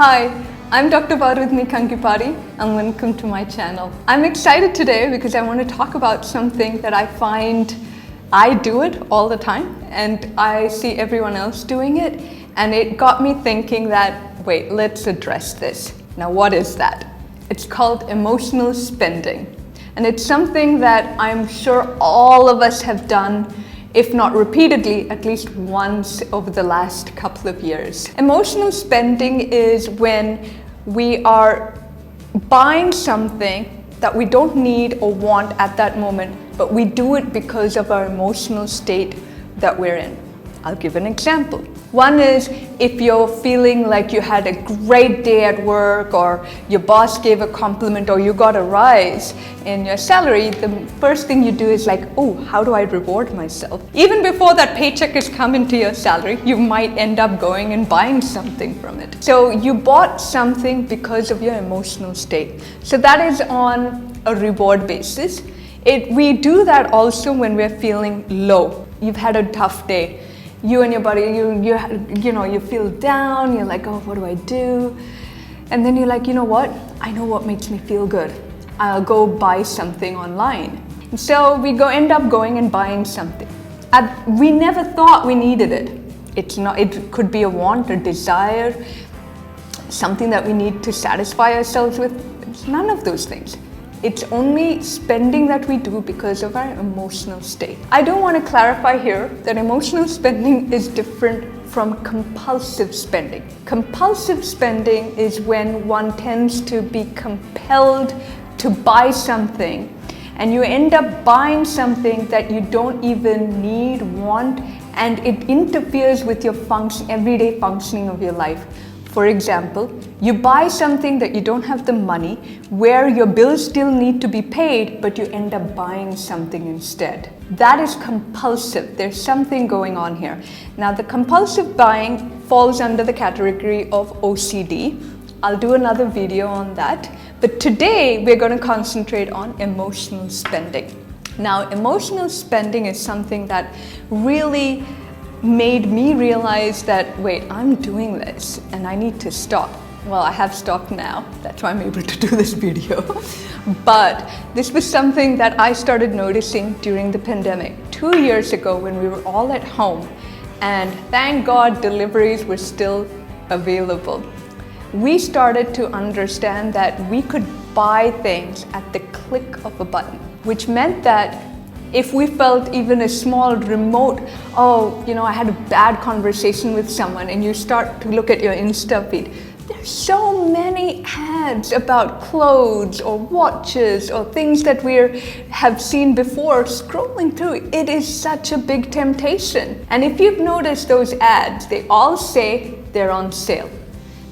Hi, I'm Dr. Varudhini Kankipati and welcome to my channel. I'm excited today because I want to talk about something that I find I do it all the time and I see everyone else doing it, and it got me thinking that, wait, let's address this. Now, what is that? It's called emotional spending, and it's something that I'm sure all of us have done, if not repeatedly, at least once over the last couple of years. Emotional spending is when we are buying something that we don't need or want at that moment, but we do it because of our emotional state that we're in. I'll give an example. One is if you're feeling like you had a great day at work, or your boss gave a compliment, or you got a rise in your salary, the first thing you do is like, oh, how do I reward myself? Even before that paycheck has come into your salary, you might end up going and buying something from it. So you bought something because of your emotional state. So that is on a reward basis. We do that also when we're feeling low. You've had a tough day. You and your body, you feel down, you're like, oh, what do I do? And then you're like, you know what? I know what makes me feel good. I'll go buy something online. And so we end up going and buying something. We never thought we needed it. It could be a want or desire, something that we need to satisfy ourselves with. It's none of those things. It's only spending that we do because of our emotional state. I do want to clarify here that emotional spending is different from compulsive spending. Compulsive spending is when one tends to be compelled to buy something, and you end up buying something that you don't even need, want, and it interferes with your everyday functioning of your life. For example, you buy something that you don't have the money, where your bills still need to be paid, but you end up buying something instead. That is compulsive. There's something going on here. Now, the compulsive buying falls under the category of OCD. I'll do another video on that. But today, we're going to concentrate on emotional spending. Now, emotional spending is something that really made me realize that, wait, I'm doing this and I need to stop. Well, I have stopped now. That's why I'm able to do this video. But this was something that I started noticing during the pandemic 2 years ago when we were all at home, and thank God deliveries were still available. We started to understand that we could buy things at the click of a button, which meant that if we felt even a small remote, I had a bad conversation with someone, and you start to look at your Insta feed, there's so many ads about clothes or watches or things that we have seen before. Scrolling through, it is such a big temptation. And if you've noticed those ads, they all say they're on sale.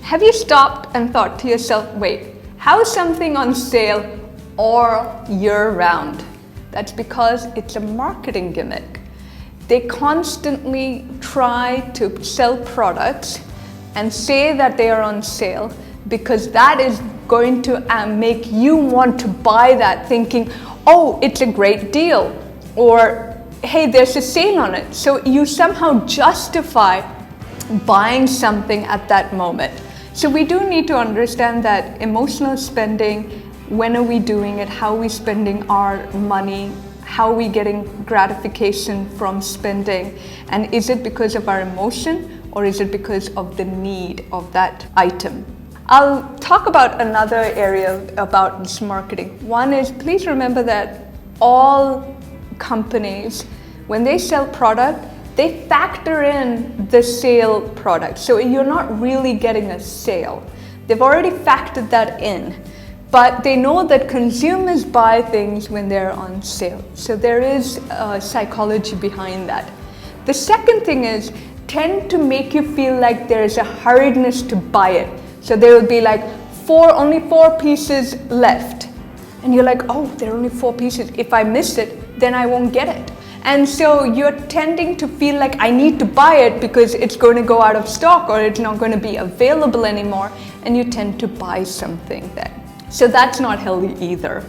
Have you stopped and thought to yourself, wait, how is something on sale or year-round? That's because it's a marketing gimmick. They constantly try to sell products and say that they are on sale because that is going to make you want to buy that, thinking, oh, it's a great deal, or hey, there's a sale on it. So you somehow justify buying something at that moment. So we do need to understand that emotional spending, when are we doing it, how are we spending our money, how are we getting gratification from spending, and is it because of our emotion or is it because of the need of that item? I'll talk about another area about this marketing. One is, please remember that all companies, when they sell product, they factor in the sale product. So you're not really getting a sale. They've already factored that in. But they know that consumers buy things when they're on sale. So there is psychology behind that. The second thing is, tend to make you feel like there is a hurriedness to buy it. So there will be like only 4 pieces left. And you're like, oh, there are only 4 pieces. If I miss it, then I won't get it. And so you're tending to feel like I need to buy it because it's going to go out of stock or it's not going to be available anymore. And you tend to buy something then. So that's not healthy either.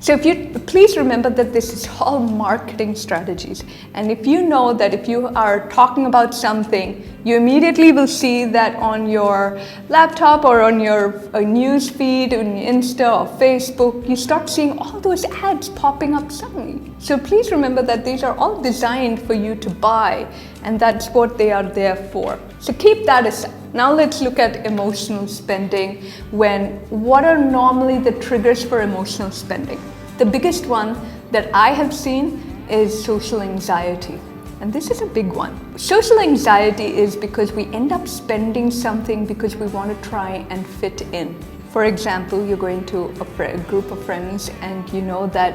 So please remember that this is all marketing strategies. And if you know that if you are talking about something, you immediately will see that on your laptop or on your news feed, on Insta or Facebook, you start seeing all those ads popping up suddenly. So please remember that these are all designed for you to buy, and that's what they are there for. So keep that aside. Now let's look at emotional spending. What are normally the triggers for emotional spending? The biggest one that I have seen is social anxiety. And this is a big one. Social anxiety is because we end up spending something because we want to try and fit in. For example, you're going to a group of friends and you know that,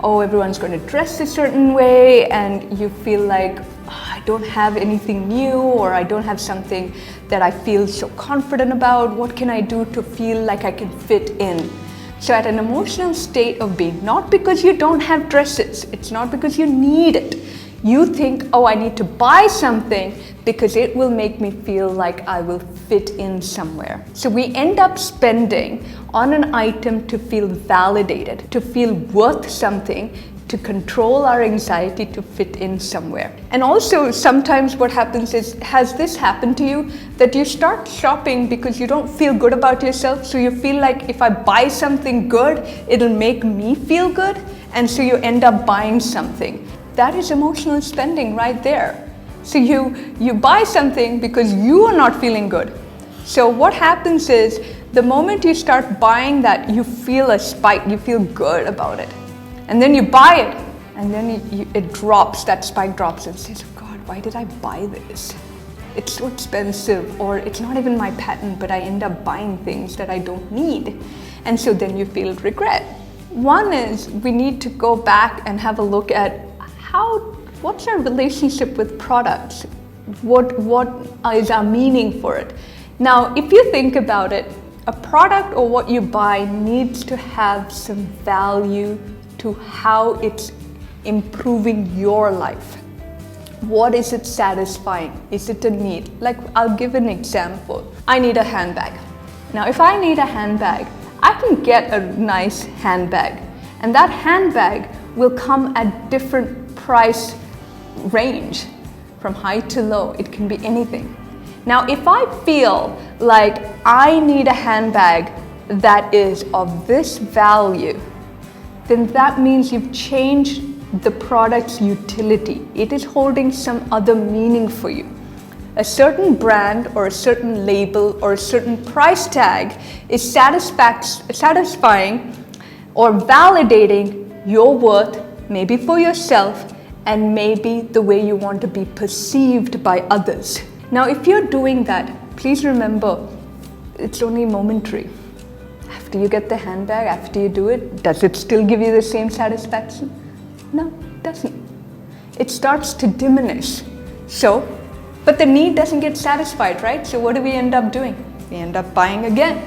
everyone's going to dress a certain way, and you feel like, I don't have anything new, or I don't have something that I feel so confident about. What can I do to feel like I can fit in? So at an emotional state of being, not because you don't have dresses, it's not because you need it. You think, I need to buy something because it will make me feel like I will fit in somewhere. So we end up spending on an item to feel validated, to feel worth something, to control our anxiety to fit in somewhere. And also sometimes what happens is, has this happened to you, that you start shopping because you don't feel good about yourself, so you feel like if I buy something good, it'll make me feel good, and so you end up buying something. That is emotional spending right there. So you buy something because you are not feeling good. So what happens is, the moment you start buying that, you feel a spike, you feel good about it. And then you buy it, and then it drops, that spike drops, and says, oh God, why did I buy this? It's so expensive, or it's not even my pattern, but I end up buying things that I don't need. And so then you feel regret. One is, we need to go back and have a look at what's our relationship with products? What is our meaning for it? Now, if you think about it, a product or what you buy needs to have some value to how it's improving your life. What is it satisfying? Is it a need? Like, I'll give an example. I need a handbag. Now, if I need a handbag, I can get a nice handbag, and that handbag will come at different price range, from high to low. It can be anything. Now, if I feel like I need a handbag that is of this value, then that means you've changed the product's utility. It is holding some other meaning for you. A certain brand or a certain label or a certain price tag is satisfying or validating your worth, maybe for yourself, and maybe the way you want to be perceived by others. Now, if you're doing that, please remember, it's only momentary. After you get the handbag, after you do it, does it still give you the same satisfaction? No, it doesn't. It starts to diminish. But the need doesn't get satisfied, right? So what do we end up doing? We end up buying again.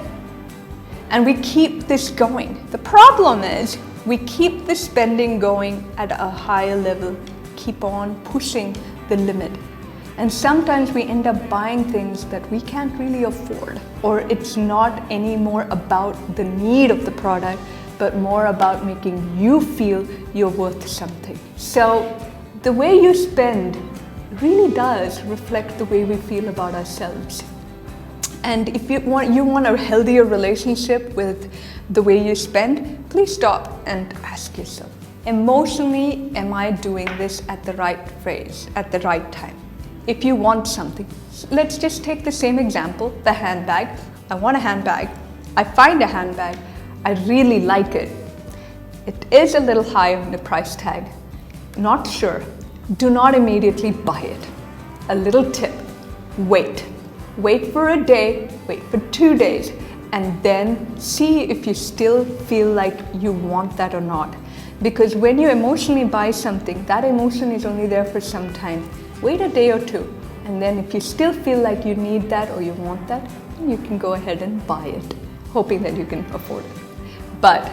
And we keep this going. The problem is, we keep the spending going at a higher level, keep on pushing the limit. And sometimes we end up buying things that we can't really afford, or it's not anymore about the need of the product, but more about making you feel you're worth something. So the way you spend really does reflect the way we feel about ourselves. And if you want a healthier relationship with the way you spend, please stop and ask yourself, emotionally, am I doing this at the right phase, at the right time? If you want something, let's just take the same example, the handbag. I want a handbag. I find a handbag. I really like it. It is a little high on the price tag. Not sure. Do not immediately buy it. A little tip, wait. Wait for a day, wait for 2 days, and then see if you still feel like you want that or not. Because when you emotionally buy something, that emotion is only there for some time. Wait a day or two, and then if you still feel like you need that or you want that, then you can go ahead and buy it, hoping that you can afford it. But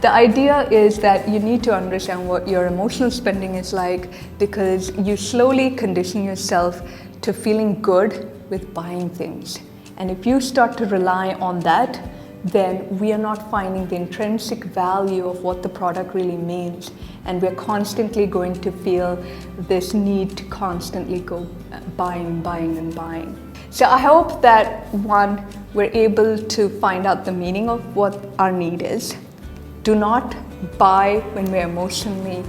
the idea is that you need to understand what your emotional spending is like, because you slowly condition yourself to feeling good with buying things. And if you start to rely on that, then we are not finding the intrinsic value of what the product really means. And we're constantly going to feel this need to constantly go buying, buying, and buying. So I hope that, one, we're able to find out the meaning of what our need is. Do not buy when we're emotionally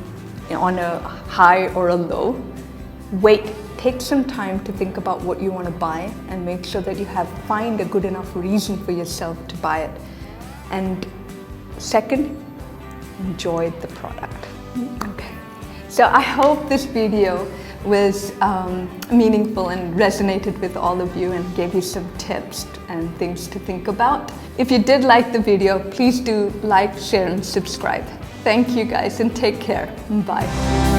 on a high or a low. Wait, take some time to think about what you want to buy and make sure that you find a good enough reason for yourself to buy it. And second, enjoy the product. Okay. So I hope this video was meaningful and resonated with all of you and gave you some tips and things to think about. If you did like the video, please do like, share, and subscribe. Thank you guys, and take care. Bye.